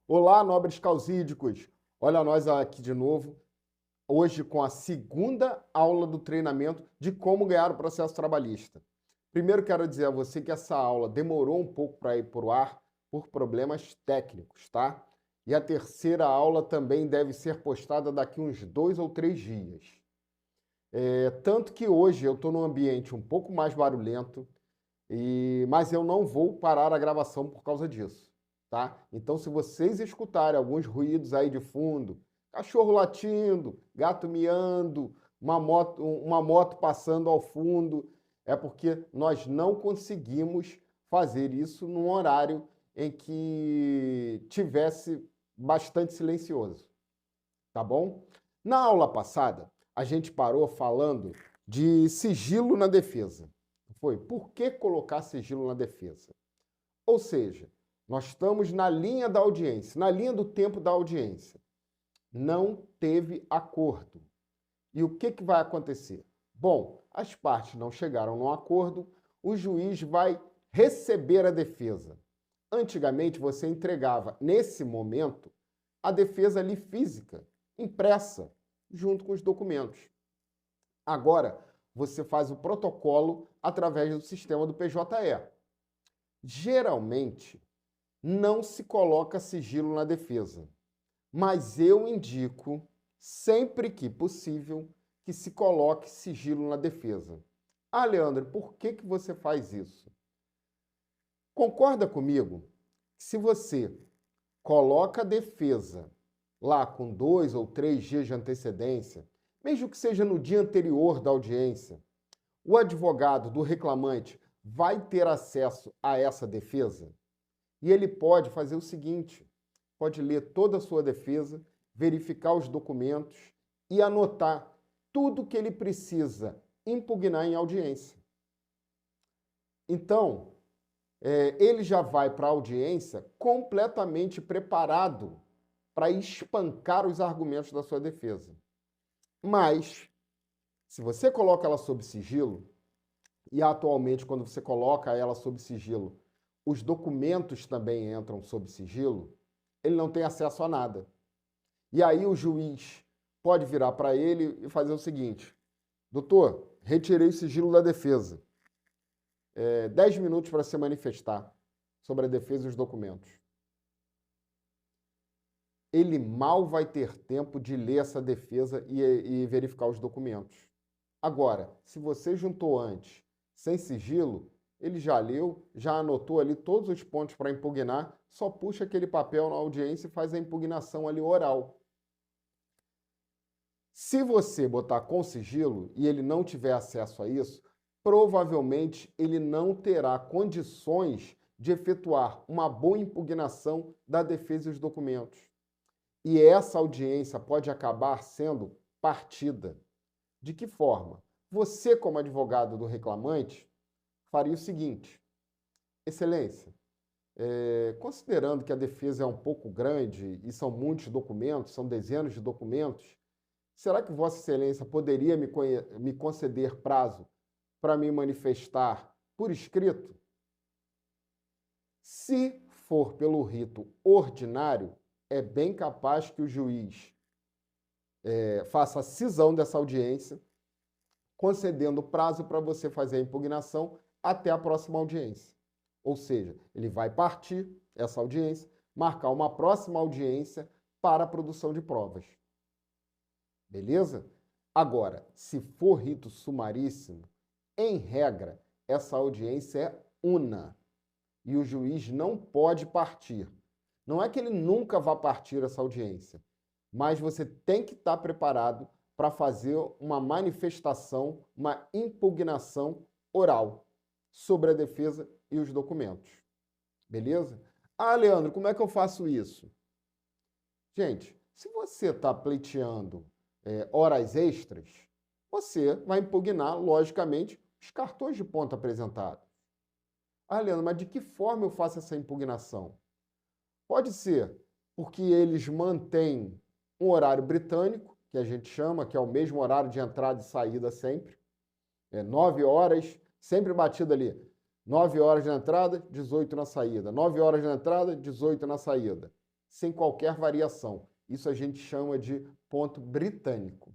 Olá, nobres causídicos! Olha nós aqui de novo, hoje com a segunda aula do treinamento de como ganhar o processo trabalhista. Primeiro quero dizer a você que essa aula demorou um pouco para ir para o ar por problemas técnicos, tá? E a terceira aula também deve ser postada daqui uns 2 ou 3 dias. Tanto que hoje eu estou num ambiente um pouco mais barulhento, mas eu não vou parar a gravação por causa disso, tá? Então, se vocês escutarem alguns ruídos aí de fundo, cachorro latindo, gato miando, uma moto passando ao fundo, é porque nós não conseguimos fazer isso num horário em que tivesse bastante silencioso, tá bom? Na aula passada, a gente parou falando de sigilo na defesa. Foi por que colocar sigilo na defesa? Ou seja, nós estamos na linha da audiência, na linha do tempo da audiência. Não teve acordo. E o que vai acontecer? Bom, as partes não chegaram num acordo, o juiz vai receber a defesa. Antigamente você entregava, nesse momento, a defesa ali física, impressa, junto com os documentos. Agora, você faz o protocolo através do sistema do PJE. Geralmente, não se coloca sigilo na defesa, mas eu indico, sempre que possível, que se coloque sigilo na defesa. Ah, Leandro, por que você faz isso? Concorda comigo que se você coloca a defesa lá com 2 ou 3 dias de antecedência, mesmo que seja no dia anterior da audiência, o advogado do reclamante vai ter acesso a essa defesa e ele pode fazer o seguinte: pode ler toda a sua defesa, verificar os documentos e anotar tudo que ele precisa impugnar em audiência. Então, ele já vai para a audiência completamente preparado para espancar os argumentos da sua defesa. Mas, se você coloca ela sob sigilo, e atualmente, quando você coloca ela sob sigilo, os documentos também entram sob sigilo, ele não tem acesso a nada. E aí o juiz pode virar para ele e fazer o seguinte: doutor, retirei o sigilo da defesa. 10 minutos para se manifestar sobre a defesa e os documentos. Ele mal vai ter tempo de ler essa defesa e verificar os documentos. Agora, se você juntou antes, sem sigilo, ele já leu, já anotou ali todos os pontos para impugnar, só puxa aquele papel na audiência e faz a impugnação ali oral. Se você botar com sigilo e ele não tiver acesso a isso, provavelmente ele não terá condições de efetuar uma boa impugnação da defesa e os documentos. E essa audiência pode acabar sendo partida. De que forma? Você, como advogado do reclamante, faria o seguinte: Excelência, considerando que a defesa é um pouco grande e são muitos documentos, são dezenas de documentos, será que Vossa Excelência poderia me conceder prazo para me manifestar por escrito? Se for pelo rito ordinário, é bem capaz que o juiz faça a cisão dessa audiência, concedendo prazo para você fazer a impugnação até a próxima audiência. Ou seja, ele vai partir essa audiência, marcar uma próxima audiência para a produção de provas. Beleza? Agora, se for rito sumaríssimo, em regra, essa audiência é una e o juiz não pode partir. Não é que ele nunca vá partir essa audiência, mas você tem que estar preparado para fazer uma manifestação, uma impugnação oral sobre a defesa e os documentos. Beleza? Ah, Leandro, como é que eu faço isso? Gente, se você está pleiteando horas extras, você vai impugnar, logicamente, os cartões de ponto apresentados. Ah, Leandro, mas de que forma eu faço essa impugnação? Pode ser porque eles mantêm um horário britânico, que a gente chama, que é o mesmo horário de entrada e saída sempre. 9 horas, sempre batido ali. 9 horas na entrada, 18 na saída. 9 horas na entrada, 18 na saída. sem qualquer variação. Isso a gente chama de ponto britânico.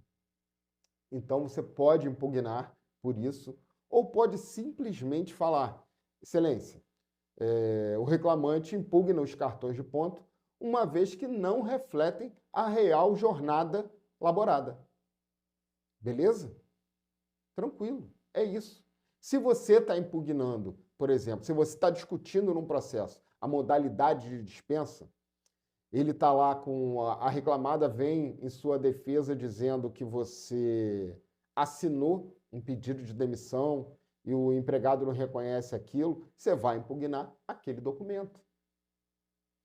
Então, você pode impugnar por isso, ou pode simplesmente falar: Excelência, o reclamante impugna os cartões de ponto, uma vez que não refletem a real jornada laborada. Beleza? Tranquilo, é isso. Se você está impugnando, por exemplo, se você está discutindo num processo a modalidade de dispensa, ele está lá com a reclamada vem em sua defesa dizendo que você assinou um pedido de demissão e o empregado não reconhece aquilo, você vai impugnar aquele documento.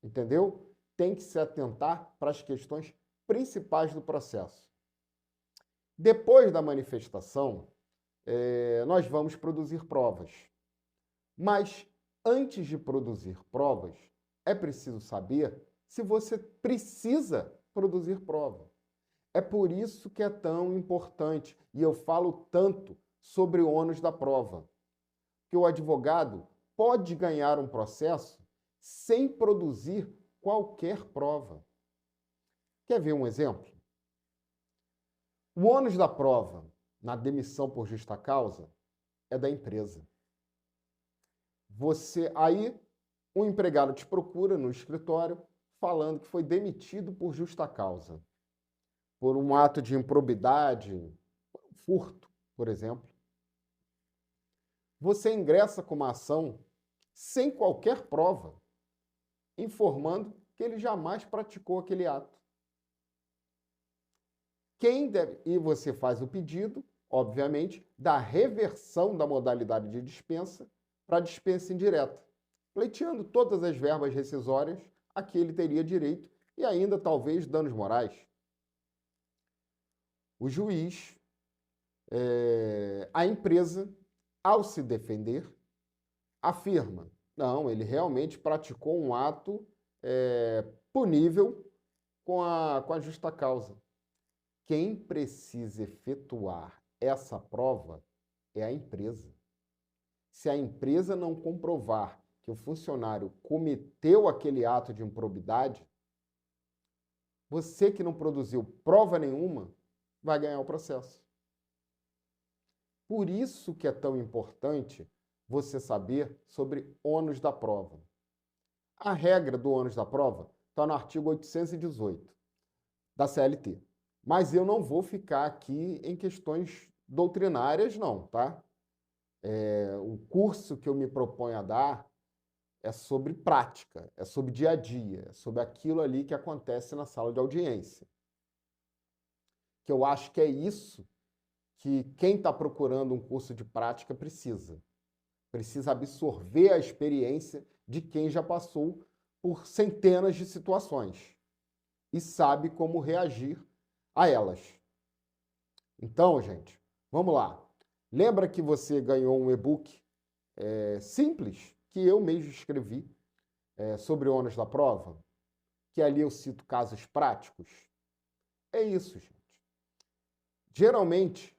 Entendeu? Tem que se atentar para as questões principais do processo. Depois da manifestação, nós vamos produzir provas. Mas antes de produzir provas, é preciso saber se você precisa produzir prova. É por isso que é tão importante, e eu falo tanto sobre o ônus da prova, que o advogado pode ganhar um processo sem produzir qualquer prova. Quer ver um exemplo? O ônus da prova na demissão por justa causa é da empresa. Aí, um empregado te procura no escritório falando que foi demitido por justa causa, por um ato de improbidade, furto, por exemplo. Você ingressa com uma ação sem qualquer prova, informando que ele jamais praticou aquele ato. E você faz o pedido, obviamente, da reversão da modalidade de dispensa para dispensa indireta, pleiteando todas as verbas rescisórias a que ele teria direito e ainda, talvez, danos morais. O juiz, a empresa, ao se defender, afirma: não, ele realmente praticou um ato punível com a justa causa. Quem precisa efetuar essa prova é a empresa. Se a empresa não comprovar que o funcionário cometeu aquele ato de improbidade, você que não produziu prova nenhuma vai ganhar o processo. Por isso que é tão importante você saber sobre ônus da prova. A regra do ônus da prova está no artigo 818 da CLT. Mas eu não vou ficar aqui em questões doutrinárias, não, tá? O curso que eu me proponho a dar é sobre prática, é sobre dia a dia, é sobre aquilo ali que acontece na sala de audiência. Que eu acho que é isso que quem está procurando um curso de prática precisa. Precisa absorver a experiência de quem já passou por centenas de situações e sabe como reagir a elas. Então, gente, vamos lá. Lembra que você ganhou um e-book simples que eu mesmo escrevi sobre ônus da prova? Que ali eu cito casos práticos? É isso, gente. Geralmente,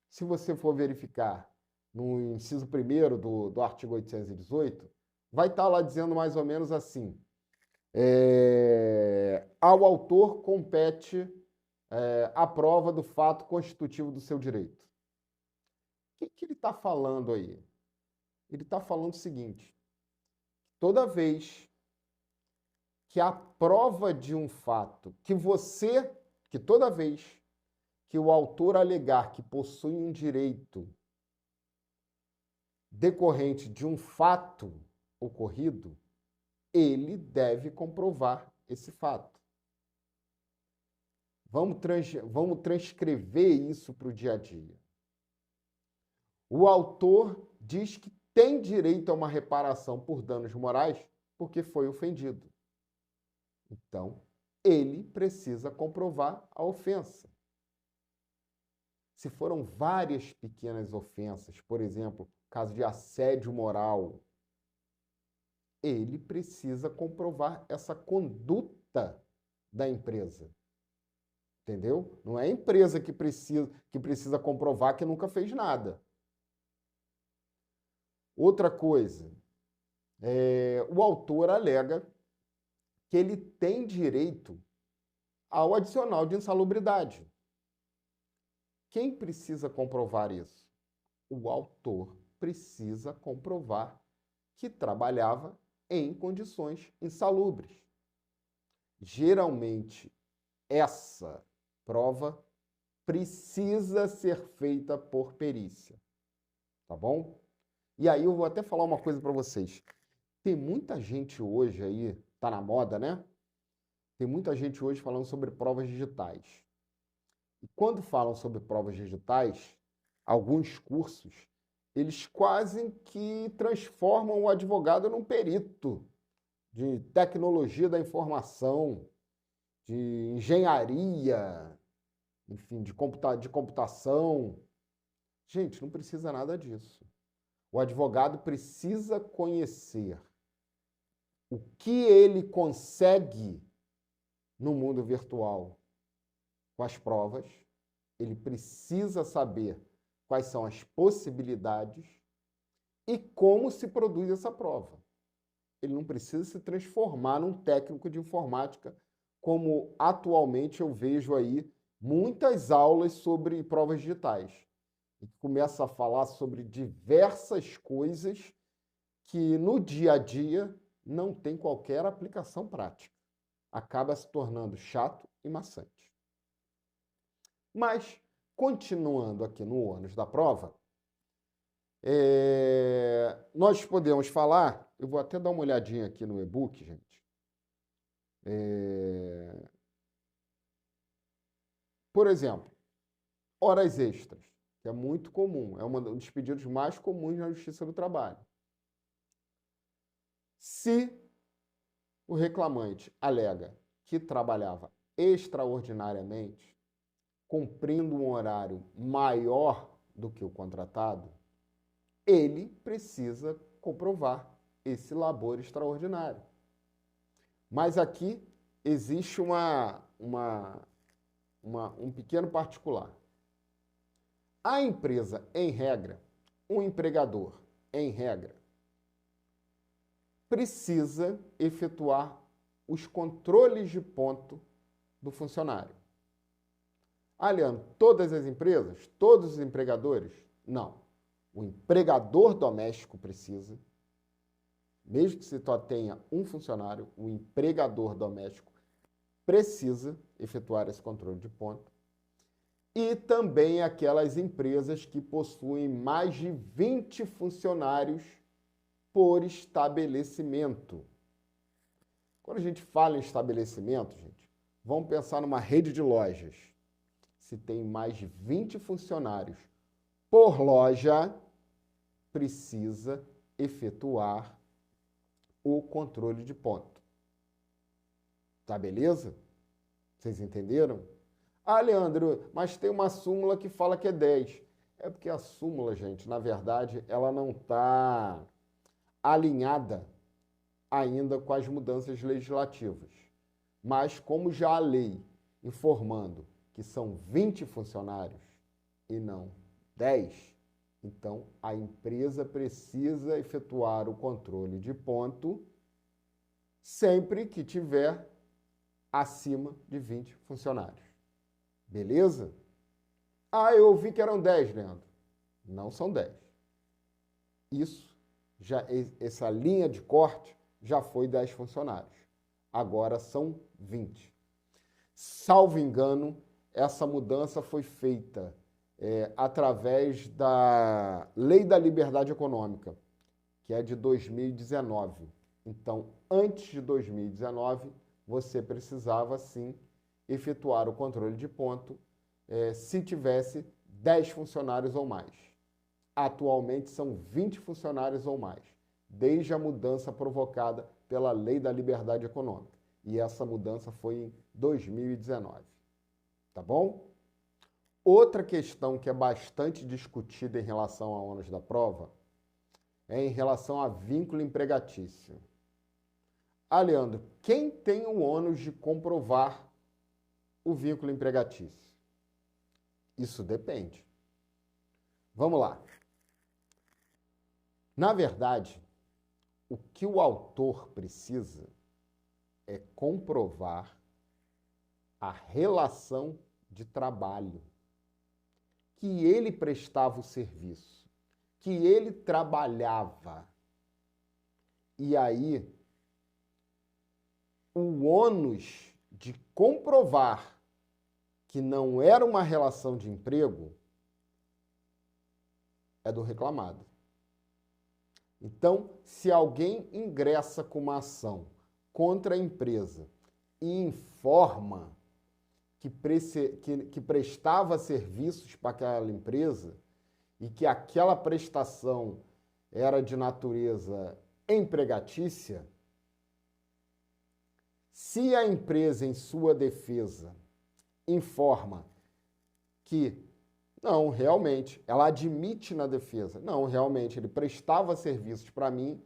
se você for verificar no inciso 1º do artigo 818, vai estar lá dizendo mais ou menos assim: ao autor compete a prova do fato constitutivo do seu direito. O que ele está falando aí? Ele está falando o seguinte: toda vez que a prova de um fato, que toda vez que o autor alegar que possui um direito decorrente de um fato ocorrido, ele deve comprovar esse fato. Vamos transcrever isso para o dia a dia. O autor diz que tem direito a uma reparação por danos morais porque foi ofendido. Então, ele precisa comprovar a ofensa. Se foram várias pequenas ofensas, por exemplo, caso de assédio moral, ele precisa comprovar essa conduta da empresa. Entendeu? Não é a empresa que precisa comprovar que nunca fez nada. Outra coisa, o autor alega que ele tem direito ao adicional de insalubridade. Quem precisa comprovar isso? O autor precisa comprovar que trabalhava em condições insalubres. Geralmente, essa prova precisa ser feita por perícia, tá bom? E aí eu vou até falar uma coisa para vocês. Tem muita gente hoje aí, tá na moda, né? Tem muita gente hoje falando sobre provas digitais. E quando falam sobre provas digitais, alguns cursos, eles quase que transformam o advogado num perito de tecnologia da informação, de engenharia, enfim, de computação. Gente, não precisa nada disso. O advogado precisa conhecer o que ele consegue no mundo virtual com as provas, ele precisa saber quais são as possibilidades e como se produz essa prova. Ele não precisa se transformar num técnico de informática, como atualmente eu vejo aí muitas aulas sobre provas digitais. E começa a falar sobre diversas coisas que no dia a dia não tem qualquer aplicação prática. Acaba se tornando chato e maçante. Mas, continuando aqui no ônus da prova, nós podemos falar, eu vou até dar uma olhadinha aqui no e-book, gente. Por exemplo, horas extras, que é muito comum, é um dos pedidos mais comuns na Justiça do Trabalho. Se o reclamante alega que trabalhava extraordinariamente, cumprindo um horário maior do que o contratado, ele precisa comprovar esse labor extraordinário. Mas aqui existe um pequeno particular. A empresa, em regra, um empregador, em regra, precisa efetuar os controles de ponto do funcionário. Leandro, todas as empresas, todos os empregadores? Não. O empregador doméstico precisa, mesmo que se só tenha um funcionário, o empregador doméstico precisa efetuar esse controle de ponto. E também aquelas empresas que possuem mais de 20 funcionários por estabelecimento. Quando a gente fala em estabelecimento, gente, vamos pensar numa rede de lojas. Se tem mais de 20 funcionários por loja, precisa efetuar o controle de ponto. Tá beleza? Vocês entenderam? Leandro, mas tem uma súmula que fala que é 10. É porque a súmula, gente, na verdade, ela não está alinhada ainda com as mudanças legislativas. Mas como já a lei informando que são 20 funcionários e não 10, então a empresa precisa efetuar o controle de ponto sempre que tiver acima de 20 funcionários. Beleza? Eu ouvi que eram 10, Leandro. Não são 10. Essa linha de corte já foi 10 funcionários. Agora são 20. Salvo engano, essa mudança foi feita através da Lei da Liberdade Econômica, que é de 2019. Então, antes de 2019, você precisava, sim, efetuar o controle de ponto se tivesse 10 funcionários ou mais. Atualmente, são 20 funcionários ou mais, desde a mudança provocada pela Lei da Liberdade Econômica. E essa mudança foi em 2019. Tá bom? Outra questão que é bastante discutida em relação ao ônus da prova é em relação a vínculo empregatício. Leandro, quem tem o ônus de comprovar o vínculo empregatício? Isso depende. Vamos lá. Na verdade, o que o autor precisa é comprovar a relação de trabalho, que ele prestava o serviço, que ele trabalhava. E aí, o ônus de comprovar que não era uma relação de emprego é do reclamado. Então, se alguém ingressa com uma ação contra a empresa e informa que prestava serviços para aquela empresa e que aquela prestação era de natureza empregatícia, se a empresa, em sua defesa, informa que não, realmente, ela admite na defesa, não, realmente, ele prestava serviços para mim,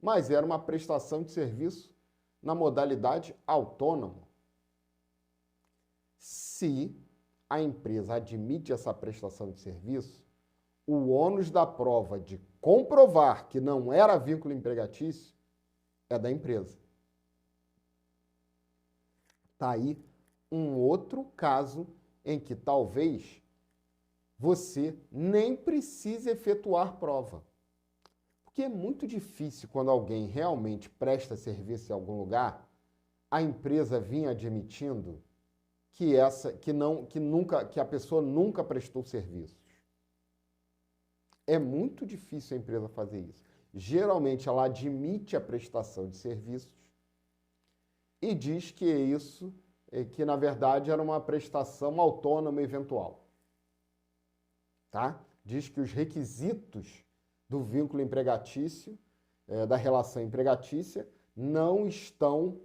mas era uma prestação de serviço na modalidade autônomo. Se a empresa admite essa prestação de serviço, o ônus da prova de comprovar que não era vínculo empregatício é da empresa. Está aí um outro caso em que talvez você nem precise efetuar prova. Porque é muito difícil quando alguém realmente presta serviço em algum lugar, a empresa vir admitindo que a pessoa nunca prestou serviços. É muito difícil a empresa fazer isso. Geralmente ela admite a prestação de serviços e diz que isso, que na verdade era uma prestação autônoma eventual. Tá? Diz que os requisitos do vínculo empregatício, da relação empregatícia, não estão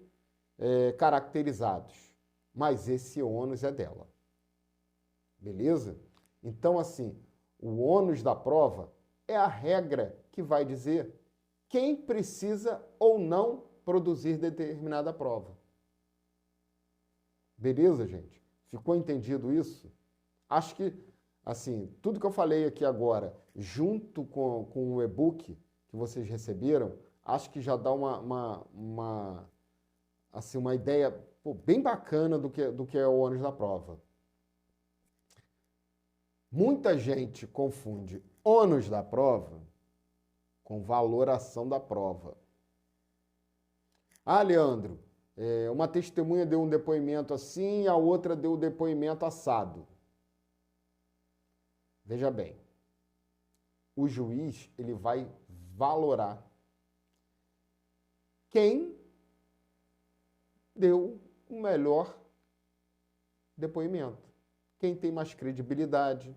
caracterizados, mas esse ônus é dela. Beleza? Então, assim, o ônus da prova é a regra que vai dizer quem precisa ou não produzir determinada prova. Beleza, gente? Ficou entendido isso? Acho que, assim, tudo que eu falei aqui agora, junto com o e-book que vocês receberam, acho que já dá uma ideia bem bacana do que é o ônus da prova. Muita gente confunde ônus da prova com valoração da prova. Ah, Leandro, uma testemunha deu um depoimento assim, a outra deu um depoimento assado. Veja bem, o juiz ele vai valorar quem deu o melhor depoimento, quem tem mais credibilidade,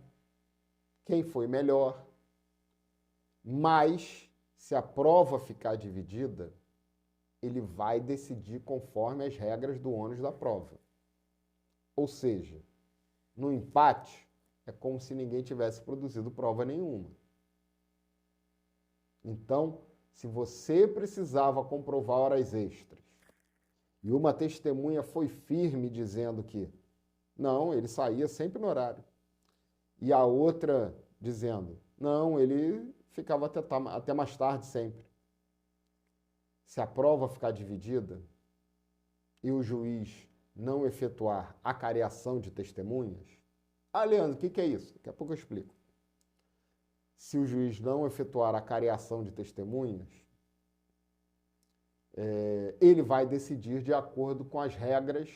quem foi melhor. Mas, se a prova ficar dividida, ele vai decidir conforme as regras do ônus da prova. Ou seja, no empate, é como se ninguém tivesse produzido prova nenhuma. Então, se você precisava comprovar horas extras e uma testemunha foi firme dizendo que não, ele saía sempre no horário, e a outra dizendo não, ele ficava até mais tarde sempre. Se a prova ficar dividida e o juiz não efetuar a cariação de testemunhas, Leandro, o que é isso? Daqui a pouco eu explico. Se o juiz não efetuar a cariação de testemunhas, ele vai decidir de acordo com as regras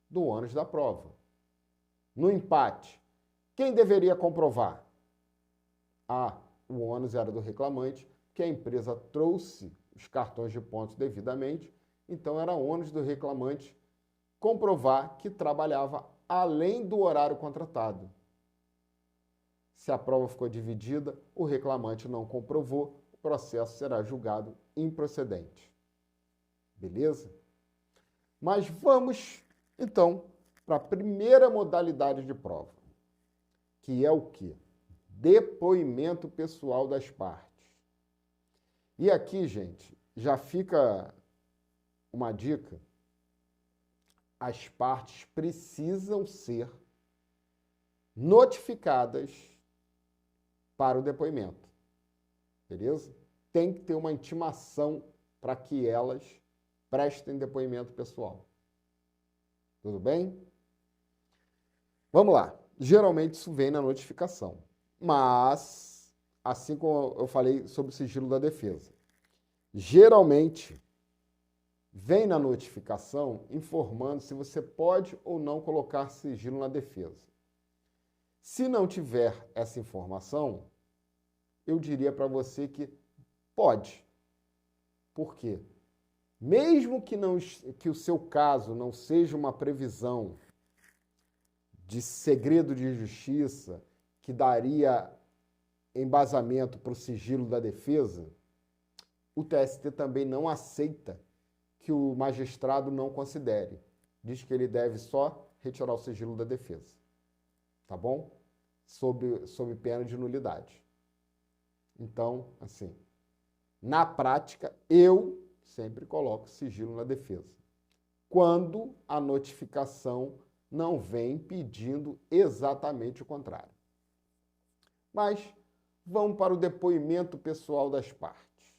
do ônus da prova. No empate, quem deveria comprovar? O ônus era do reclamante, que a empresa trouxe os cartões de pontos devidamente, então era ônus do reclamante comprovar que trabalhava além do horário contratado. Se a prova ficou dividida, o reclamante não comprovou, o processo será julgado improcedente. Beleza? Mas vamos, então, para a primeira modalidade de prova, que é o quê? Depoimento pessoal das partes. E aqui, gente, já fica uma dica. As partes precisam ser notificadas para o depoimento. Beleza? Tem que ter uma intimação para que elas prestem depoimento pessoal. Tudo bem? Vamos lá. Geralmente isso vem na notificação, mas, assim como eu falei sobre o sigilo da defesa, geralmente vem na notificação informando se você pode ou não colocar sigilo na defesa. Se não tiver essa informação, eu diria para você que pode. Por quê? Mesmo que o seu caso não seja uma previsão de segredo de justiça que daria embasamento para o sigilo da defesa, o TST também não aceita que o magistrado não considere. Diz que ele deve só retirar o sigilo da defesa. Tá bom? Sob pena de nulidade. Então, assim, na prática, eu sempre coloco sigilo na defesa. Quando a notificação não vem pedindo exatamente o contrário. Mas vamos para o depoimento pessoal das partes.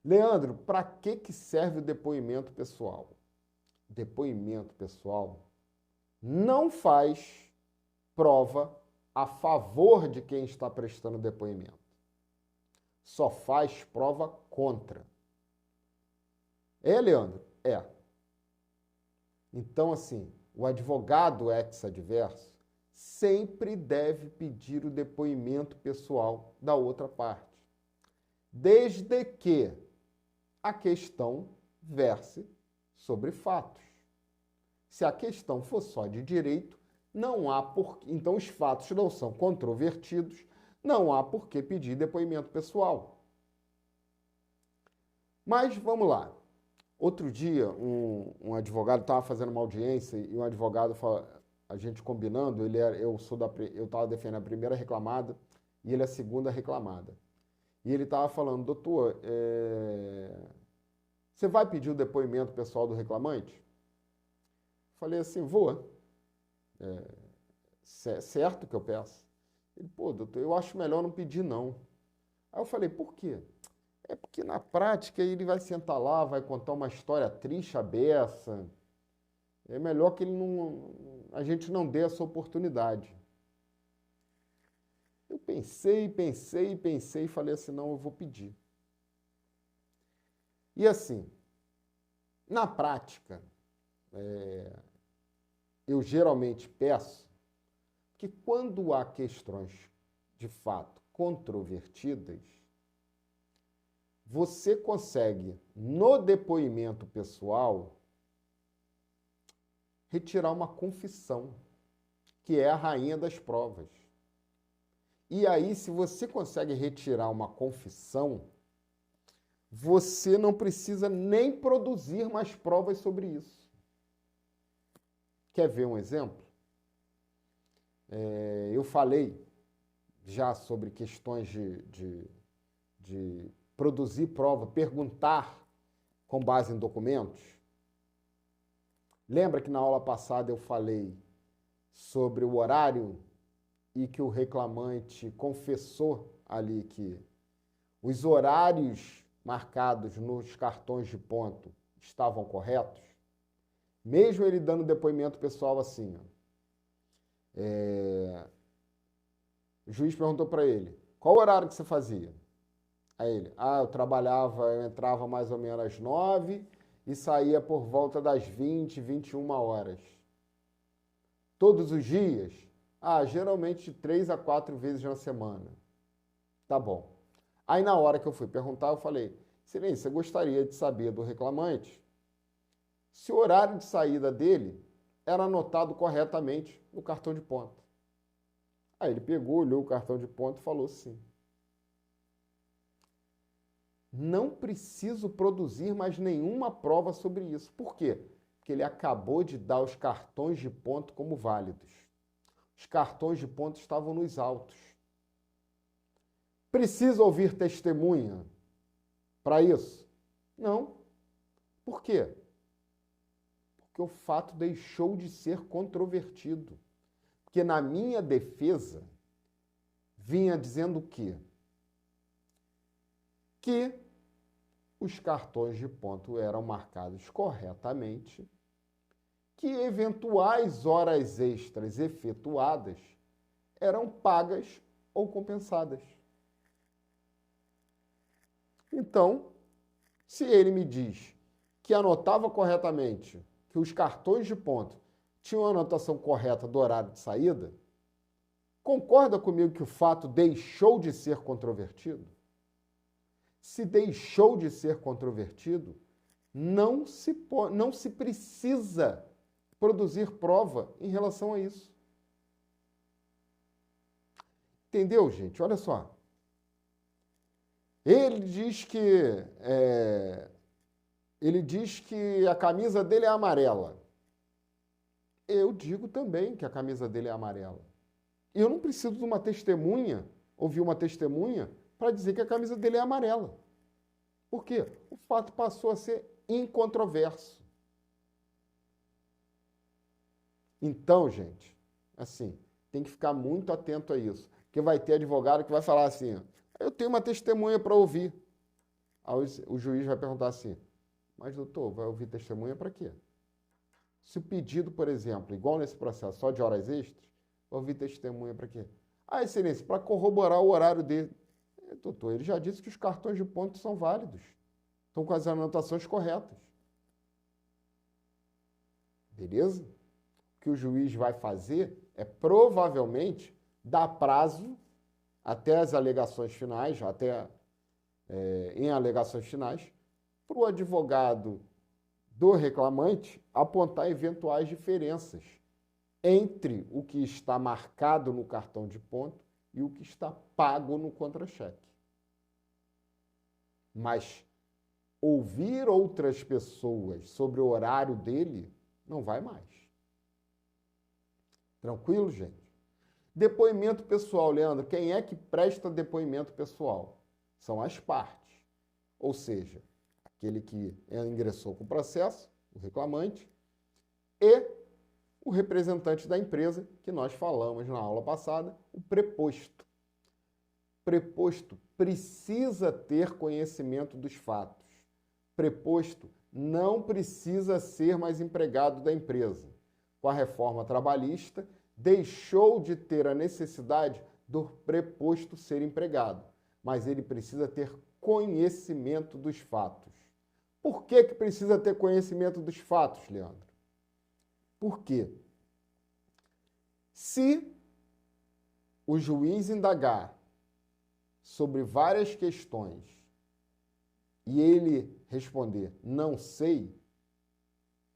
Leandro, para que serve o depoimento pessoal? Depoimento pessoal não faz prova a favor de quem está prestando depoimento. Só faz prova contra. É, Leandro? É. Então, assim, o advogado ex-adverso sempre deve pedir o depoimento pessoal da outra parte, desde que a questão verse sobre fatos. Se a questão for só de direito, não há porquê. Então, os fatos não são controvertidos, não há por que pedir depoimento pessoal. Mas vamos lá. Outro dia, um advogado estava fazendo uma audiência e um advogado, a gente combinando, eu estava defendendo a primeira reclamada e ele a segunda reclamada. E ele estava falando, doutor, você vai pedir o depoimento pessoal do reclamante? Falei assim, vou. Certo que eu peço. Ele, pô, doutor, eu acho melhor não pedir, não. Aí eu falei, por quê? É porque na prática ele vai sentar lá, vai contar uma história triste, a beça. É melhor que a gente não dê essa oportunidade. Eu pensei e falei assim, não, eu vou pedir. E assim, na prática, eu geralmente peço que quando há questões de fato controvertidas, você consegue, no depoimento pessoal, retirar uma confissão, que é a rainha das provas. E aí, se você consegue retirar uma confissão, você não precisa nem produzir mais provas sobre isso. Quer ver um exemplo? Eu falei já sobre questões de produzir prova, perguntar com base em documentos. Lembra que na aula passada eu falei sobre o horário e que o reclamante confessou ali que os horários marcados nos cartões de ponto estavam corretos? Mesmo ele dando depoimento pessoal assim, o juiz perguntou para ele, qual horário que você fazia? Aí ele, eu entrava mais ou menos às 9 e saía por volta das 20, 21 horas. Todos os dias? Geralmente 3 a 4 vezes na semana. Tá bom. Aí na hora que eu fui perguntar, eu falei, excelência, você gostaria de saber do reclamante se o horário de saída dele era anotado corretamente no cartão de ponto. Aí ele pegou, olhou o cartão de ponto e falou sim. Não preciso produzir mais nenhuma prova sobre isso. Por quê? Porque ele acabou de dar os cartões de ponto como válidos. Os cartões de ponto estavam nos autos. Precisa ouvir testemunha para isso? Não. Por quê? Porque o fato deixou de ser controvertido. Porque na minha defesa vinha dizendo o quê? Que os cartões de ponto eram marcados corretamente, que eventuais horas extras efetuadas eram pagas ou compensadas. Então, se ele me diz que anotava corretamente, que os cartões de ponto tinham a anotação correta do horário de saída, concorda comigo que o fato deixou de ser controvertido? Se deixou de ser controvertido, não se precisa produzir prova em relação a isso. Entendeu, gente? Olha só. Ele diz que a camisa dele é amarela. Eu digo também que a camisa dele é amarela. E eu não preciso de uma testemunha, ouvir uma testemunha, para dizer que a camisa dele é amarela. Por quê? O fato passou a ser incontroverso. Então, gente, assim, tem que ficar muito atento a isso. Porque vai ter advogado que vai falar assim, eu tenho uma testemunha para ouvir. Aí o juiz vai perguntar assim, mas doutor, vai ouvir testemunha para quê? Se o pedido, por exemplo, igual nesse processo, só de horas extras, vai ouvir testemunha para quê? Ah, excelência, para corroborar o horário dele. Doutor, ele já disse que os cartões de ponto são válidos. Estão com as anotações corretas. Beleza? O que o juiz vai fazer é provavelmente dar prazo até as alegações finais, em alegações finais, para o advogado do reclamante apontar eventuais diferenças entre o que está marcado no cartão de ponto e o que está pago no contra-cheque. Mas ouvir outras pessoas sobre o horário dele não vai mais. Tranquilo, gente? Depoimento pessoal, Leandro. Quem é que presta depoimento pessoal? São as partes. Ou seja, aquele que ingressou com o processo, o reclamante, e o representante da empresa, que nós falamos na aula passada, o preposto. Preposto precisa ter conhecimento dos fatos. Preposto não precisa ser mais empregado da empresa. Com a reforma trabalhista, deixou de ter a necessidade do preposto ser empregado, mas ele precisa ter conhecimento dos fatos. Por que precisa ter conhecimento dos fatos, Leandro? Por quê? Se o juiz indagar sobre várias questões e ele responder não sei,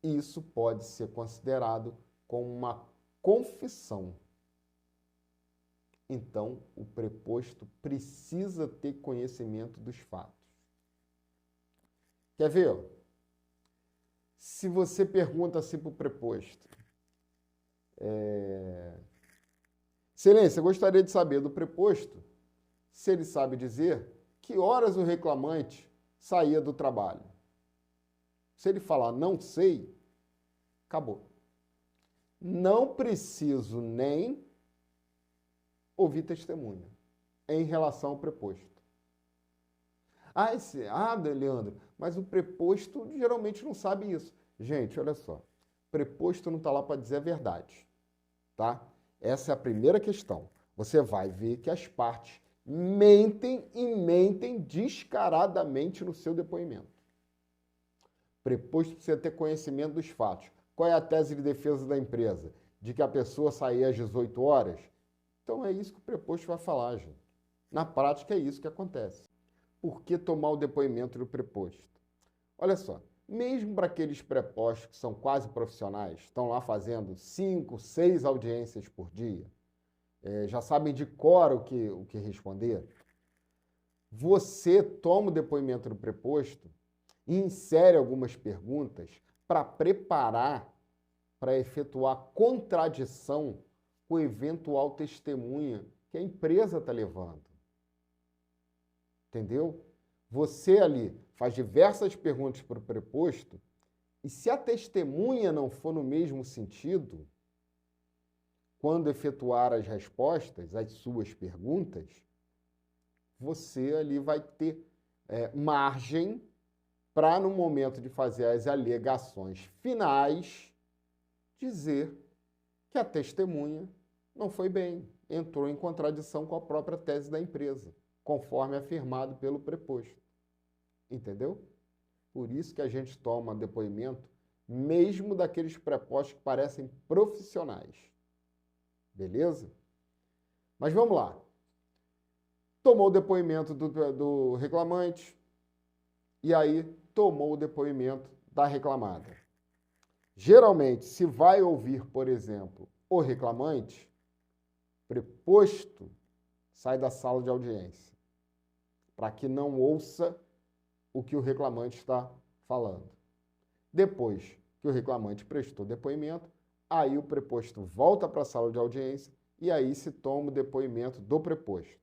isso pode ser considerado como uma confissão. Então, o preposto precisa ter conhecimento dos fatos. Quer ver? Se você pergunta assim para o preposto, Excelência, eu gostaria de saber do preposto se ele sabe dizer que horas o reclamante saía do trabalho. Se ele falar não sei, acabou. Não preciso nem ouvir testemunha em relação ao preposto. Leandro, mas o preposto geralmente não sabe isso. Gente, olha só. Preposto não está lá para dizer a verdade, tá? Essa é a primeira questão. Você vai ver que as partes mentem e mentem descaradamente no seu depoimento. Preposto precisa ter conhecimento dos fatos. Qual é a tese de defesa da empresa? De que a pessoa saía às 18 horas? Então é isso que o preposto vai falar, gente. Na prática é isso que acontece. Por que tomar o depoimento do preposto? Olha só, mesmo para aqueles prepostos que são quase profissionais, estão lá fazendo 5, 6 audiências por dia, já sabem de cor o que responder, você toma o depoimento do preposto e insere algumas perguntas para preparar, para efetuar contradição com o eventual testemunha que a empresa está levando. Entendeu? Você ali faz diversas perguntas para o preposto e se a testemunha não for no mesmo sentido, quando efetuar as respostas às suas perguntas, você ali vai ter margem para, no momento de fazer as alegações finais, dizer que a testemunha não foi bem, entrou em contradição com a própria tese da empresa, conforme afirmado pelo preposto. Entendeu? Por isso que a gente toma depoimento, mesmo daqueles prepostos que parecem profissionais. Beleza? Mas vamos lá. Tomou o depoimento do reclamante e aí tomou o depoimento da reclamada. Geralmente, se vai ouvir, por exemplo, o reclamante, preposto sai da sala de audiência, para que não ouça o que o reclamante está falando. Depois que o reclamante prestou depoimento, aí o preposto volta para a sala de audiência e aí se toma o depoimento do preposto.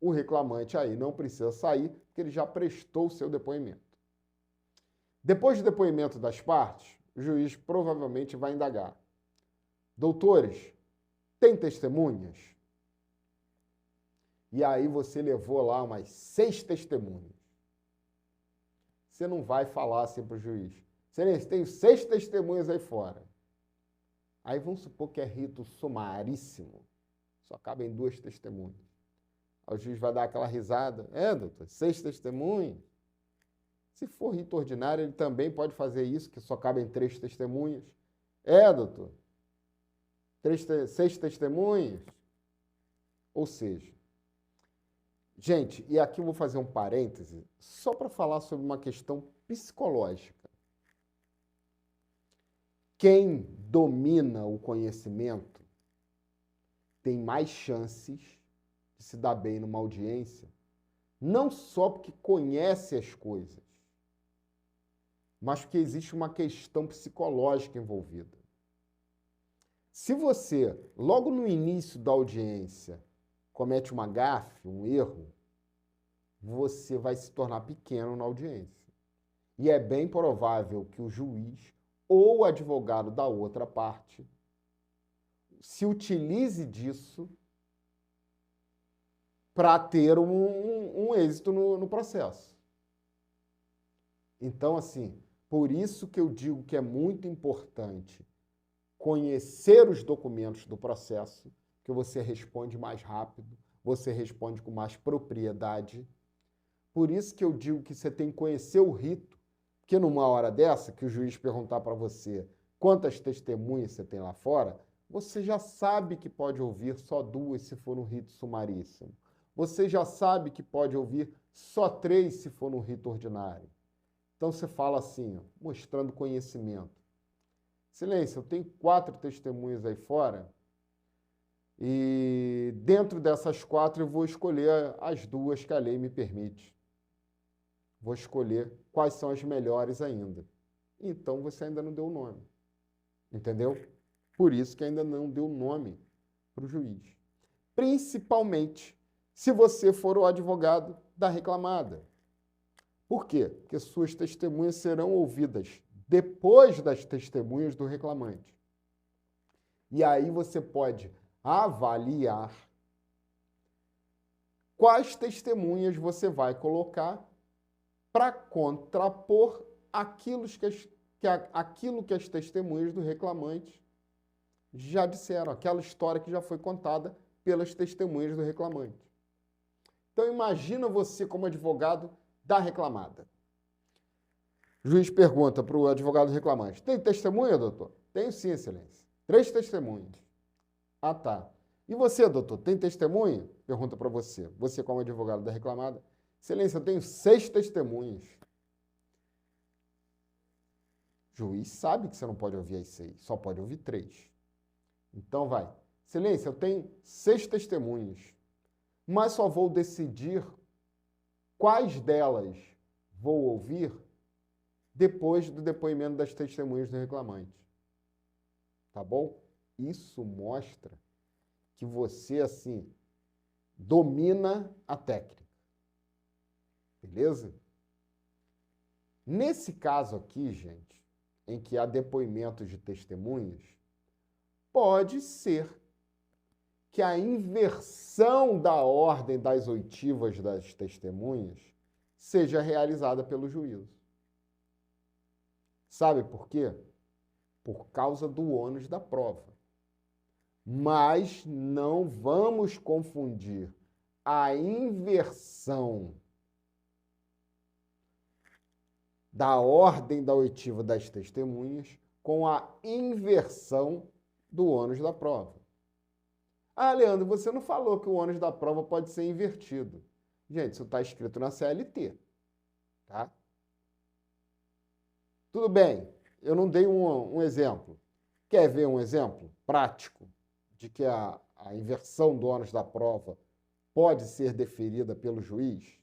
O reclamante aí não precisa sair, porque ele já prestou o seu depoimento. Depois do depoimento das partes, o juiz provavelmente vai indagar: doutores, tem testemunhas? E aí você levou lá umas 6 testemunhas. Você não vai falar assim para o juiz: excelência, tenho 6 testemunhas aí fora. Aí vamos supor que é rito sumaríssimo, só cabem 2 testemunhas. Aí o juiz vai dar aquela risada: doutor, 6 testemunhas? Se for rito ordinário, ele também pode fazer isso, que só cabem 3 testemunhas. Doutor, 6 testemunhas? Ou seja, gente, e aqui eu vou fazer um parêntese, só para falar sobre uma questão psicológica. Quem domina o conhecimento tem mais chances de se dar bem numa audiência, não só porque conhece as coisas, mas porque existe uma questão psicológica envolvida. Se você, logo no início da audiência, comete uma gafe, um erro, você vai se tornar pequeno na audiência. E é bem provável que o juiz ou o advogado da outra parte se utilize disso para ter um êxito no processo. Então, assim, por isso que eu digo que é muito importante conhecer os documentos do processo, que você responde mais rápido, você responde com mais propriedade. Por isso que eu digo que você tem que conhecer o rito, porque numa hora dessa, que o juiz perguntar para você quantas testemunhas você tem lá fora, você já sabe que pode ouvir só 2 se for no rito sumaríssimo. Você já sabe que pode ouvir só 3 se for no rito ordinário. Então você fala assim, ó, mostrando conhecimento: excelência, eu tenho 4 testemunhas aí fora e dentro dessas 4 eu vou escolher as 2 que a lei me permite. Vou escolher quais são as melhores ainda. Então você ainda não deu o nome. Entendeu? Por isso que ainda não deu o nome para o juiz. Principalmente se você for o advogado da reclamada. Por quê? Porque suas testemunhas serão ouvidas depois das testemunhas do reclamante. E aí você pode avaliar quais testemunhas você vai colocar para contrapor aquilo que as testemunhas do reclamante já disseram, aquela história que já foi contada pelas testemunhas do reclamante. Então imagina você como advogado da reclamada. O juiz pergunta para o advogado reclamante: tem testemunha, doutor? Tenho sim, excelência. 3 testemunhas. Ah, tá. E você, doutor, tem testemunha? Pergunta para você. Você como advogado da reclamada: excelência, eu tenho 6 testemunhas. O juiz sabe que você não pode ouvir as 6, só pode ouvir 3. Então vai: excelência, eu tenho 6 testemunhas, mas só vou decidir quais delas vou ouvir depois do depoimento das testemunhas do reclamante. Tá bom? Isso mostra que você, assim, domina a técnica. Beleza? Nesse caso aqui, gente, em que há depoimentos de testemunhas, pode ser que a inversão da ordem das oitivas das testemunhas seja realizada pelo juízo. Sabe por quê? Por causa do ônus da prova. Mas não vamos confundir a inversão da ordem da oitiva das testemunhas com a inversão do ônus da prova. Ah, Leandro, você não falou que o ônus da prova pode ser invertido. Gente, isso está escrito na CLT, tá? Tudo bem, eu não dei um exemplo. Quer ver um exemplo prático de que a inversão do ônus da prova pode ser deferida pelo juiz?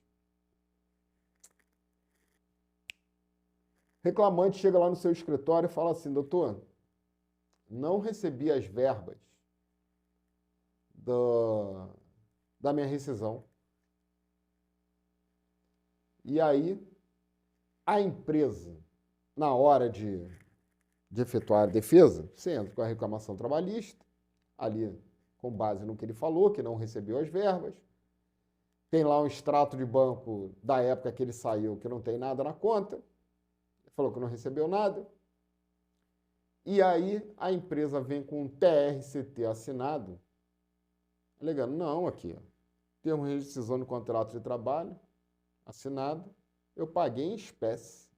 Reclamante chega lá no seu escritório e fala assim: doutor, não recebi as verbas da minha rescisão. E aí, a empresa, na hora de efetuar a defesa, você entra com a reclamação trabalhista, ali com base no que ele falou, que não recebeu as verbas. Tem lá um extrato de banco da época que ele saiu, que não tem nada na conta. Ele falou que não recebeu nada. E aí a empresa vem com um TRCT assinado, alegando, não, aqui, ó, termo de rescisão do contrato de trabalho, assinado, eu paguei em espécie.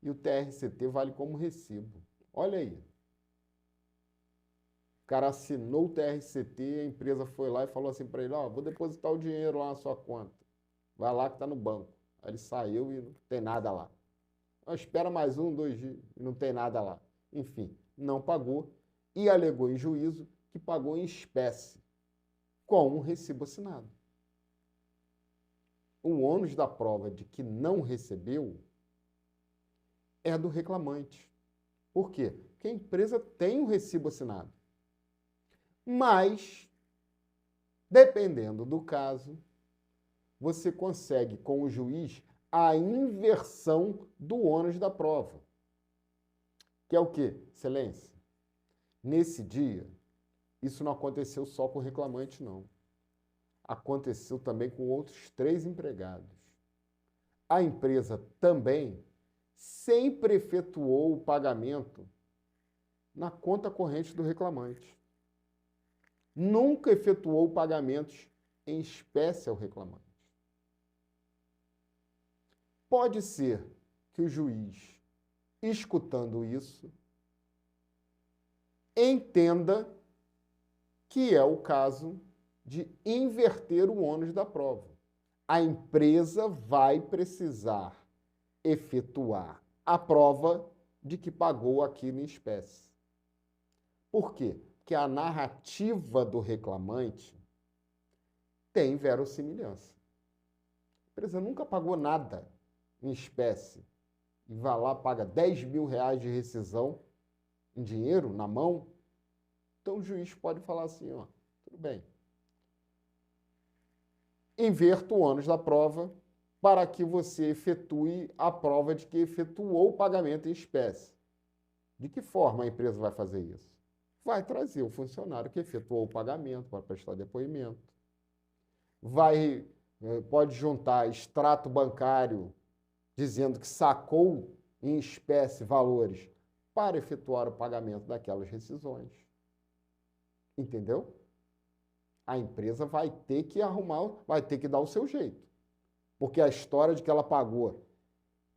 E o TRCT vale como recibo. Olha aí. O cara assinou o TRCT, a empresa foi lá e falou assim para ele, ó, vou depositar o dinheiro lá na sua conta. Vai lá que está no banco. Aí ele saiu e não tem nada lá. Espera mais 1, 2 dias e não tem nada lá. Enfim, não pagou e alegou em juízo que pagou em espécie, com um recibo assinado. O ônus da prova de que não recebeu é do reclamante. Por quê? Porque a empresa tem um recibo assinado. Mas, dependendo do caso, você consegue com o juiz a inversão do ônus da prova. Que é o quê? Excelência, nesse dia, isso não aconteceu só com o reclamante, não. Aconteceu também com outros 3 empregados. A empresa também sempre efetuou o pagamento na conta corrente do reclamante. Nunca efetuou pagamentos em espécie ao reclamante. Pode ser que o juiz, escutando isso, entenda que é o caso de inverter o ônus da prova. A empresa vai precisar efetuar a prova de que pagou aquilo em espécie. Por quê? Porque a narrativa do reclamante tem verossimilhança. A empresa nunca pagou nada em espécie e vai lá, paga 10 mil reais de rescisão em dinheiro, na mão. Então o juiz pode falar assim, ó, tudo bem. Inverta o ônus da prova para que você efetue a prova de que efetuou o pagamento em espécie. De que forma a empresa vai fazer isso? Vai trazer o funcionário que efetuou o pagamento para prestar depoimento. Pode juntar extrato bancário dizendo que sacou em espécie valores para efetuar o pagamento daquelas rescisões. Entendeu? A empresa vai ter que vai ter que dar o seu jeito. Porque a história de que ela pagou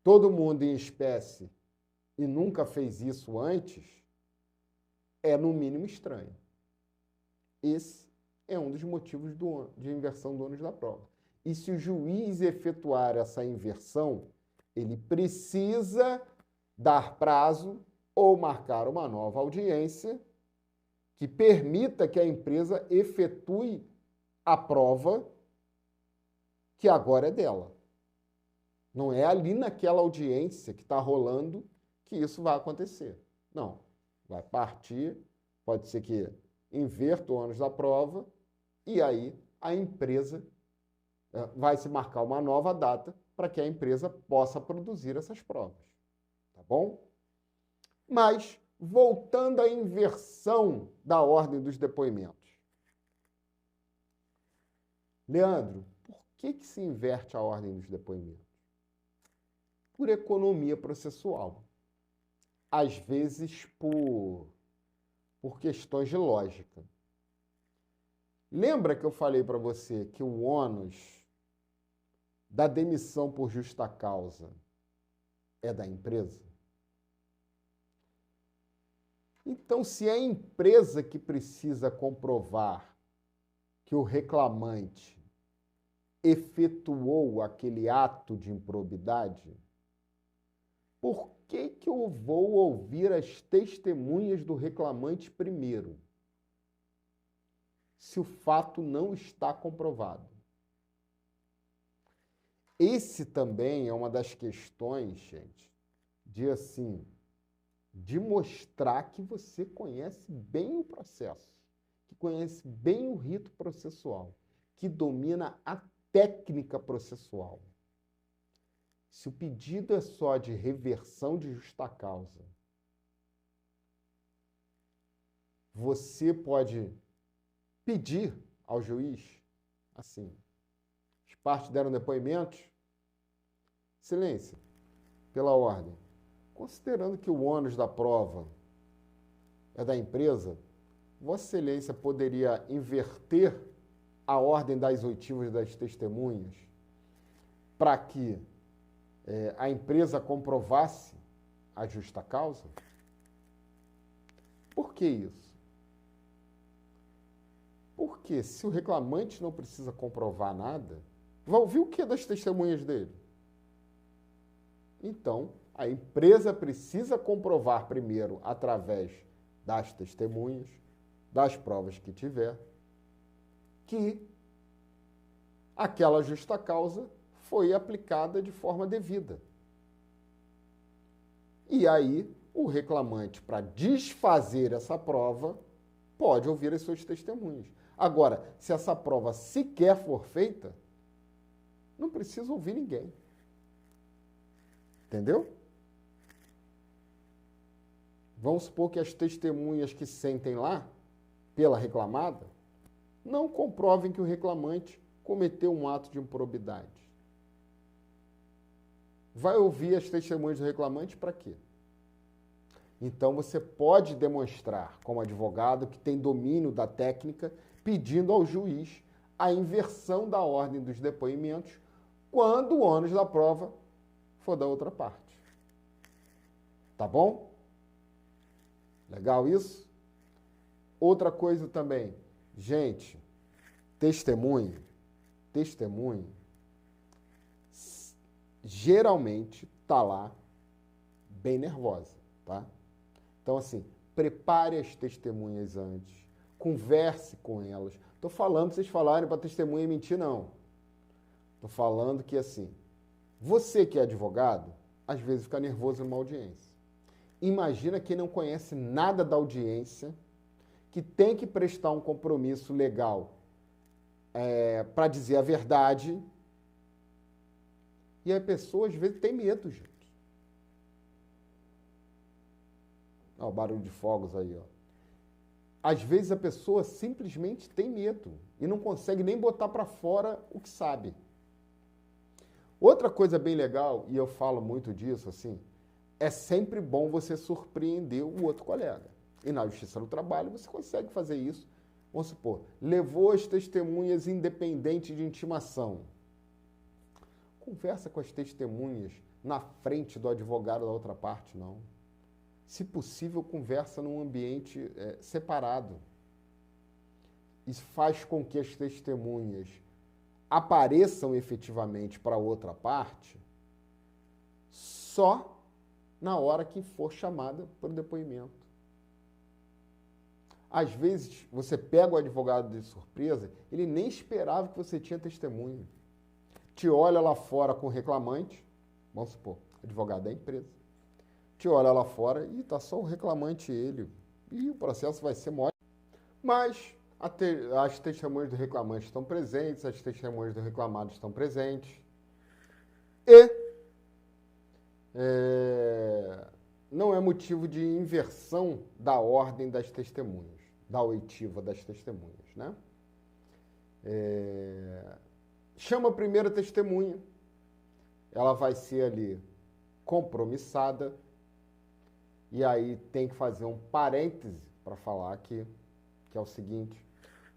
todo mundo em espécie e nunca fez isso antes é, no mínimo, estranho. Esse é um dos motivos de inversão do ônus da prova. E se o juiz efetuar essa inversão, ele precisa dar prazo ou marcar uma nova audiência que permita que a empresa efetue a prova que agora é dela. Não é ali naquela audiência que está rolando que isso vai acontecer. Não. Vai partir, pode ser que inverta o ônus da prova e aí a empresa vai se marcar uma nova data para que a empresa possa produzir essas provas. Tá bom? Mas, voltando à inversão da ordem dos depoimentos. Leandro, por que se inverte a ordem dos depoimentos? por economia processual. Às vezes por questões de lógica. Lembra que eu falei para você que o ônus da demissão por justa causa é da empresa? Então, se é a empresa que precisa comprovar que o reclamante efetuou aquele ato de improbidade, por que eu vou ouvir as testemunhas do reclamante primeiro, se o fato não está comprovado? Esse também é uma das questões, gente, de mostrar que você conhece bem o processo, que conhece bem o rito processual, que domina a técnica processual. Se o pedido é só de reversão de justa causa, você pode pedir ao juiz, assim, as partes deram depoimentos, silêncio, pela ordem. Considerando que o ônus da prova é da empresa, Vossa Excelência poderia inverter a ordem das oitivas das testemunhas para que a empresa comprovasse a justa causa? Por que isso? Porque se o reclamante não precisa comprovar nada, vai ouvir o que das testemunhas dele? Então, a empresa precisa comprovar primeiro, através das testemunhas, das provas que tiver, que aquela justa causa foi aplicada de forma devida. E aí, o reclamante, para desfazer essa prova, pode ouvir as suas testemunhas. Agora, se essa prova sequer for feita, não precisa ouvir ninguém. Entendeu? Vamos supor que as testemunhas que sentem lá, pela reclamada, não comprovem que o reclamante cometeu um ato de improbidade. Vai ouvir as testemunhas do reclamante para quê? Então, você pode demonstrar, como advogado, que tem domínio da técnica, pedindo ao juiz a inversão da ordem dos depoimentos quando o ônus da prova for da outra parte. Tá bom? Legal isso? Outra coisa também. Gente, testemunha, geralmente tá lá bem nervosa, tá? Então, assim, prepare as testemunhas antes, converse com elas. Tô falando pra vocês falarem para testemunha mentir, não. Tô falando que, assim, você que é advogado, às vezes fica nervoso numa audiência. Imagina quem não conhece nada da audiência, que tem que prestar um compromisso legal para dizer a verdade, e a pessoa, às vezes, tem medo, gente. Olha o barulho de fogos aí, ó. Às vezes a pessoa simplesmente tem medo e não consegue nem botar para fora o que sabe. Outra coisa bem legal, e eu falo muito disso, assim, é sempre bom você surpreender o outro colega. E na Justiça do Trabalho você consegue fazer isso. Vamos supor, levou as testemunhas independentes de intimação. Conversa com as testemunhas na frente do advogado da outra parte, não. Se possível, conversa num ambiente separado. Isso faz com que as testemunhas apareçam efetivamente para a outra parte só na hora que for chamada para o depoimento. Às vezes, você pega o advogado de surpresa, ele nem esperava que você tinha testemunha. Te olha lá fora com o reclamante, vamos supor, advogado da empresa, te olha lá fora e está só o reclamante e ele. E o processo vai ser maior. Mas as testemunhas do reclamante estão presentes, as testemunhas do reclamado estão presentes. E não é motivo de inversão da ordem das testemunhas, da oitiva das testemunhas, né? Chama a primeira testemunha, ela vai ser ali compromissada. E aí tem que fazer um parêntese para falar aqui, que é o seguinte: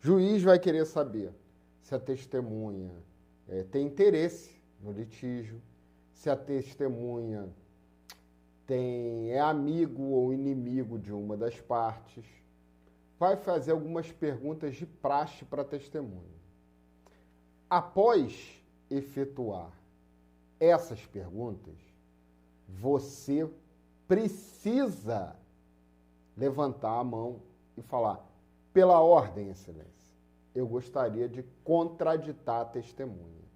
juiz vai querer saber se a testemunha tem interesse no litígio, se a testemunha é amigo ou inimigo de uma das partes. Vai fazer algumas perguntas de praxe para a testemunha. Após efetuar essas perguntas, você precisa levantar a mão e falar: pela ordem, excelência, eu gostaria de contraditar a testemunha.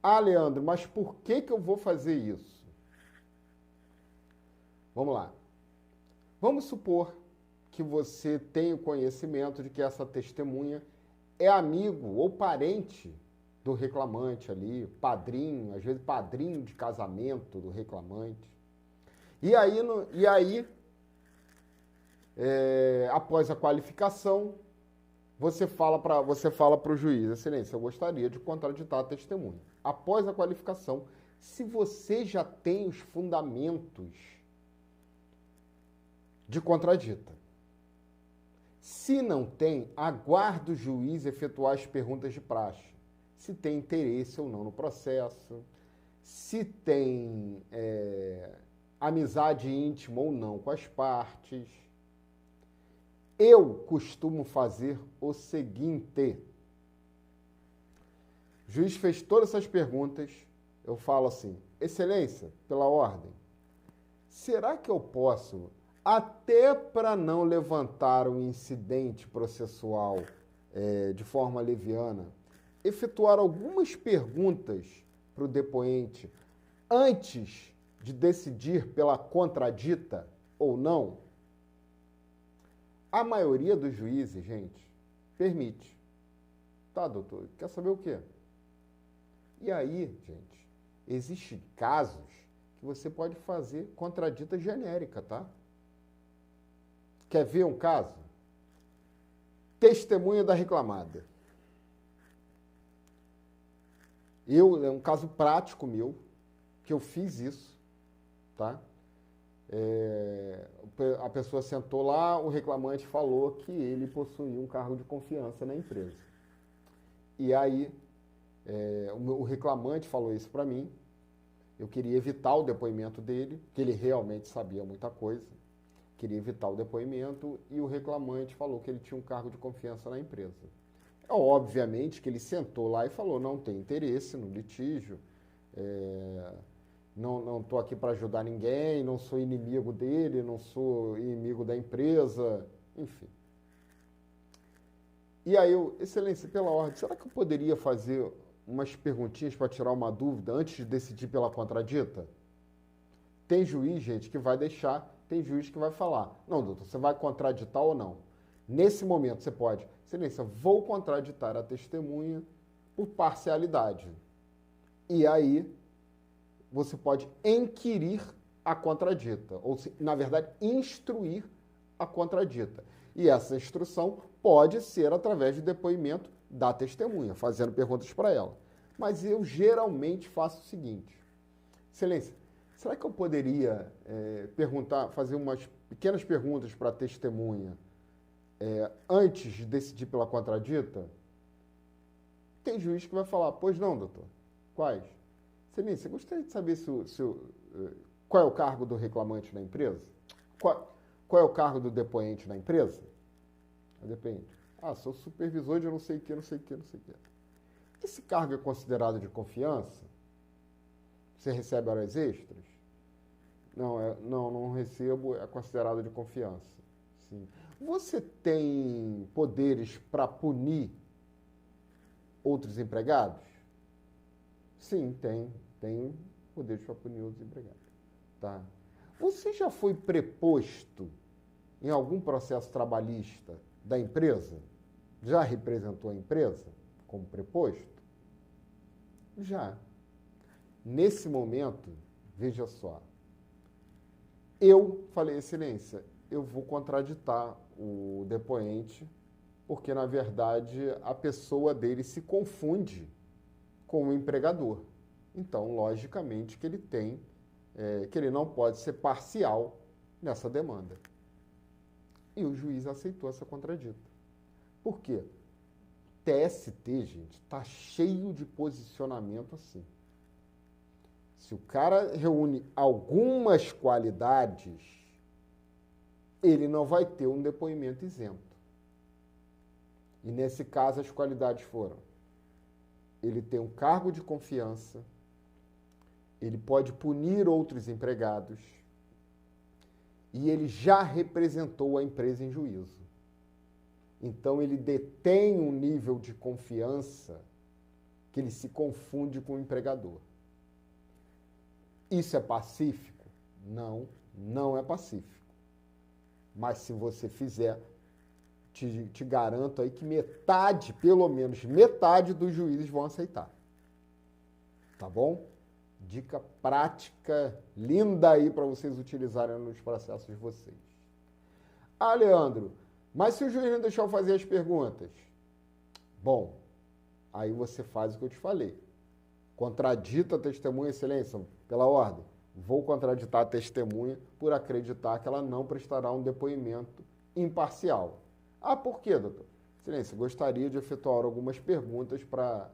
Ah, Leandro, mas por que eu vou fazer isso? Vamos lá. Vamos supor que você tenha o conhecimento de que essa testemunha é amigo ou parente do reclamante ali, padrinho, às vezes padrinho de casamento do reclamante. E aí, após a qualificação, você fala para o juiz: excelência, eu gostaria de contraditar a testemunha. Após a qualificação, se você já tem os fundamentos de contradita. Se não tem, aguarde o juiz efetuar as perguntas de praxe. Se tem interesse ou não no processo, se tem amizade íntima ou não com as partes. Eu costumo fazer o seguinte: o juiz fez todas essas perguntas, eu falo assim: excelência, pela ordem, será que eu posso, até para não levantar um incidente processual de forma leviana, efetuar algumas perguntas para o depoente antes de decidir pela contradita ou não? A maioria dos juízes, gente, permite. Tá, doutor, quer saber o quê? E aí, gente, existem casos que você pode fazer contradita genérica, tá? Quer ver um caso? Testemunha da reclamada. É um caso prático meu, que eu fiz isso, tá? A pessoa sentou lá, o reclamante falou que ele possuía um cargo de confiança na empresa. E aí, o reclamante falou isso para mim, eu queria evitar o depoimento dele, que ele realmente sabia muita coisa, queria evitar o depoimento, e o reclamante falou que ele tinha um cargo de confiança na empresa. Obviamente que ele sentou lá e falou: não tem interesse no litígio, não estou aqui para ajudar ninguém, não sou inimigo dele, não sou inimigo da empresa, enfim. E aí excelência, pela ordem, será que eu poderia fazer umas perguntinhas para tirar uma dúvida antes de decidir pela contradita? Tem juiz, gente, que vai deixar, tem juiz que vai falar: não, doutor, você vai contraditar ou não? Nesse momento você pode: excelência, vou contraditar a testemunha por parcialidade. E aí você pode inquirir a contradita, ou, na verdade, instruir a contradita. E essa instrução pode ser através de depoimento da testemunha, fazendo perguntas para ela. Mas eu geralmente faço o seguinte: excelência, será que eu poderia fazer umas pequenas perguntas para a testemunha antes de decidir pela contradita? Tem juiz que vai falar: pois não, doutor. Quais? Excelência, gostaria de saber qual é o cargo do reclamante na empresa? Qual é o cargo do depoente na empresa? Depende. Sou supervisor de não sei o que, não sei o que, não sei o que. Esse cargo é considerado de confiança? Você recebe horas extras? Não recebo, é considerado de confiança. Sim. Você tem poderes para punir outros empregados? Sim, tem poderes para punir outros empregados. Tá. Você já foi preposto em algum processo trabalhista da empresa? Já representou a empresa como preposto? Já. Nesse momento, veja só, eu falei: excelência, eu vou contraditar o depoente, porque, na verdade, a pessoa dele se confunde com o empregador. Então, logicamente, que que ele não pode ser parcial nessa demanda. E o juiz aceitou essa contradita. Por quê? TST, gente, está cheio de posicionamento assim. Se o cara reúne algumas qualidades, ele não vai ter um depoimento isento. E nesse caso as qualidades foram: ele tem um cargo de confiança, ele pode punir outros empregados e ele já representou a empresa em juízo. Então ele detém um nível de confiança que ele se confunde com o empregador. Isso é pacífico? Não, não é pacífico. Mas se você fizer, te garanto aí que metade, pelo menos metade dos juízes vão aceitar. Tá bom? Dica prática, linda aí para vocês utilizarem nos processos de vocês. Ah, Leandro, mas se o juiz não deixar eu fazer as perguntas? Bom, aí você faz o que eu te falei. Contradita a testemunha, excelência, pela ordem. Vou contraditar a testemunha por acreditar que ela não prestará um depoimento imparcial. Ah, por quê, doutor? Excelência, gostaria de efetuar algumas perguntas para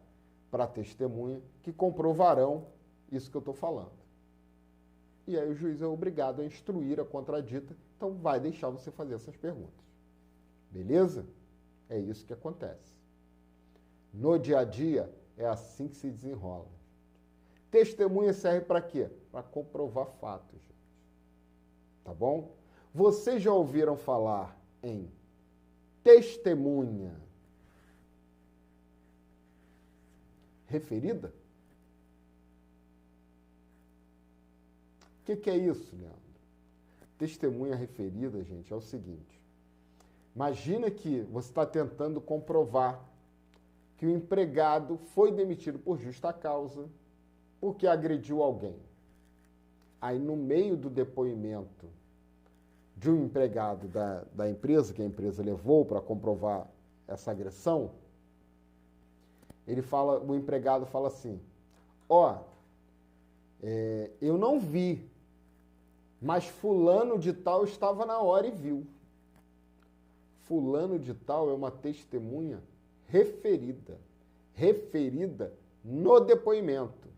a testemunha que comprovarão isso que eu estou falando. E aí o juiz é obrigado a instruir a contradita, então vai deixar você fazer essas perguntas. Beleza? É isso que acontece. No dia a dia, é assim que se desenrola. Testemunha serve para quê? Para comprovar fatos, gente. Tá bom? Vocês já ouviram falar em testemunha referida? O que é isso, Leandro? Testemunha referida, gente, é o seguinte. Imagina que você está tentando comprovar que o empregado foi demitido por justa causa porque agrediu alguém. Aí, no meio do depoimento de um empregado da empresa, que a empresa levou para comprovar essa agressão, o empregado fala assim: eu não vi, mas fulano de tal estava na hora e viu. Fulano de tal é uma testemunha referida no depoimento.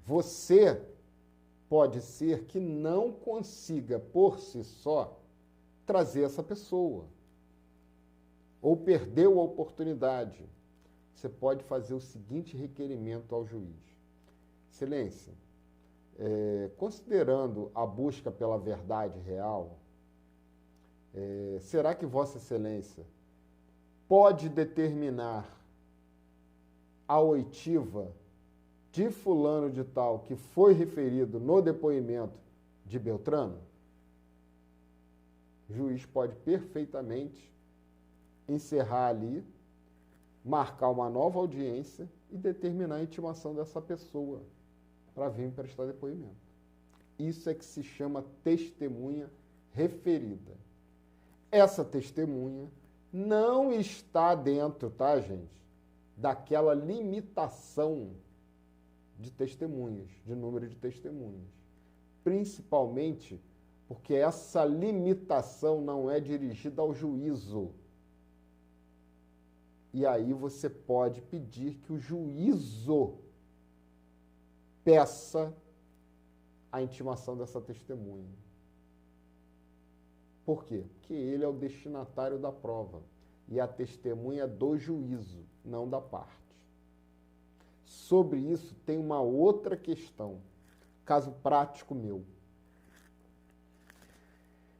Você pode ser que não consiga, por si só, trazer essa pessoa. Ou perdeu a oportunidade. Você pode fazer o seguinte requerimento ao juiz: excelência, considerando a busca pela verdade real, será que Vossa Excelência pode determinar a oitiva de fulano de tal que foi referido no depoimento de Beltrano? O juiz pode perfeitamente encerrar ali, marcar uma nova audiência e determinar a intimação dessa pessoa para vir prestar depoimento. Isso é que se chama testemunha referida. Essa testemunha não está dentro, tá, gente, daquela limitação de testemunhas, de número de testemunhas. Principalmente porque essa limitação não é dirigida ao juízo. E aí você pode pedir que o juízo peça a intimação dessa testemunha. Por quê? Porque ele é o destinatário da prova. E a testemunha é do juízo, não da parte. Sobre isso, tem uma outra questão. Caso prático meu.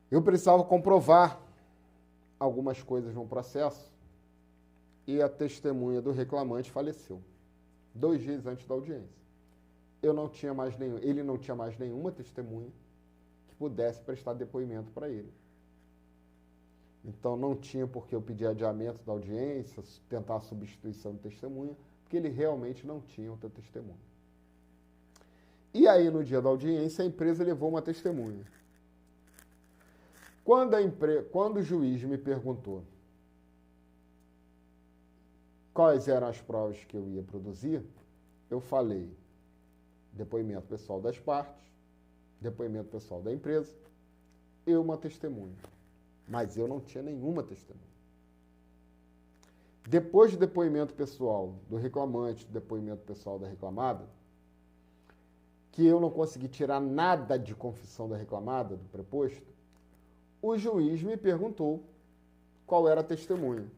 Eu precisava comprovar algumas coisas no processo e a testemunha do reclamante faleceu 2 dias antes da audiência. Ele não tinha mais nenhuma testemunha que pudesse prestar depoimento para ele. Então, não tinha por que eu pedir adiamento da audiência, tentar a substituição de testemunha, porque ele realmente não tinha outra testemunha. E aí, no dia da audiência, a empresa levou uma testemunha. Quando o juiz me perguntou quais eram as provas que eu ia produzir, eu falei depoimento pessoal das partes, depoimento pessoal da empresa, eu uma testemunha. Mas eu não tinha nenhuma testemunha. Depois do depoimento pessoal do reclamante, do depoimento pessoal da reclamada, que eu não consegui tirar nada de confissão da reclamada, do preposto, o juiz me perguntou qual era a testemunha.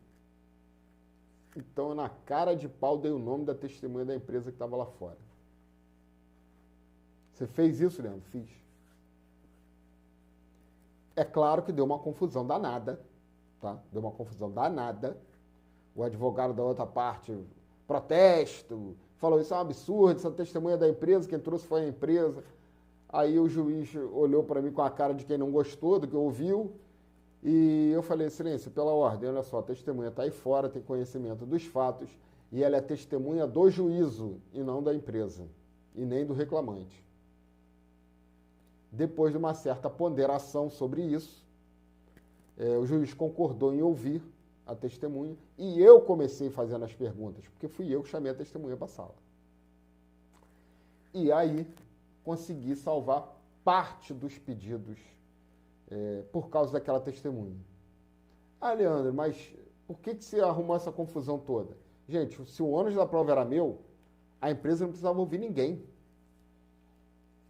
Então, na cara de pau, dei o nome da testemunha da empresa que estava lá fora. Você fez isso, Leandro? Fiz. É claro que deu uma confusão danada, tá? Deu uma confusão danada. O advogado da outra parte, protesto, falou, isso é um absurdo, essa testemunha da empresa, quem trouxe foi a empresa. Aí o juiz olhou para mim com a cara de quem não gostou do que ouviu, e eu falei, excelência, pela ordem, olha só, a testemunha está aí fora, tem conhecimento dos fatos, e ela é testemunha do juízo, e não da empresa, e nem do reclamante. Depois de uma certa ponderação sobre isso, o juiz concordou em ouvir a testemunha, e eu comecei fazendo as perguntas, porque fui eu que chamei a testemunha para a sala. E aí, consegui salvar parte dos pedidos por causa daquela testemunha. Ah, Leandro, mas por que você arrumou essa confusão toda? Gente, se o ônus da prova era meu, a empresa não precisava ouvir ninguém.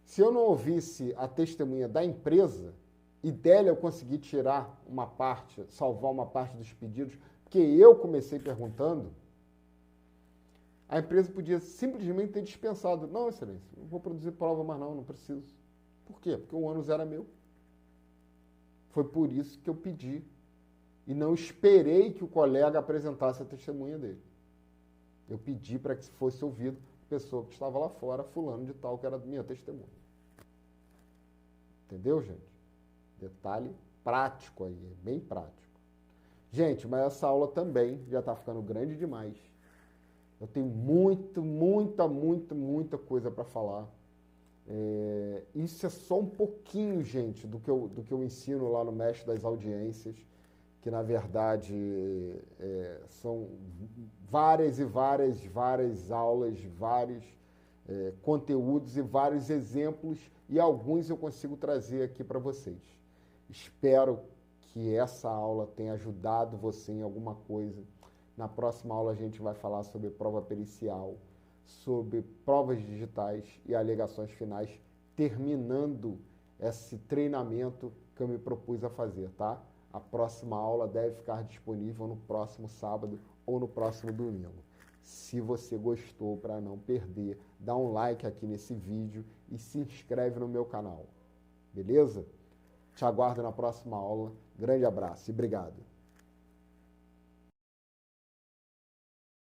Se eu não ouvisse a testemunha da empresa, e dela eu consegui tirar uma parte, salvar uma parte dos pedidos, porque eu comecei perguntando, a empresa podia simplesmente ter dispensado. Não, excelência, não vou produzir prova mais não preciso. Por quê? Porque o ônus era meu. Foi por isso que eu pedi e não esperei que o colega apresentasse a testemunha dele. Eu pedi para que fosse ouvido a pessoa que estava lá fora, fulano de tal, que era minha testemunha. Entendeu, gente? Detalhe prático aí, bem prático. Gente, mas essa aula também já está ficando grande demais. Eu tenho muita coisa para falar. Isso é só um pouquinho, gente, do que eu ensino lá no Mestre das Audiências, que na verdade são várias aulas, vários conteúdos e vários exemplos, e alguns eu consigo trazer aqui para vocês. Espero que essa aula tenha ajudado você em alguma coisa. Na próxima aula a gente vai falar sobre prova pericial, sobre provas digitais e alegações finais, terminando esse treinamento que eu me propus a fazer, tá? A próxima aula deve ficar disponível no próximo sábado ou no próximo domingo. Se você gostou, para não perder, dá um like aqui nesse vídeo e se inscreve no meu canal. Beleza? Te aguardo na próxima aula. Grande abraço e obrigado.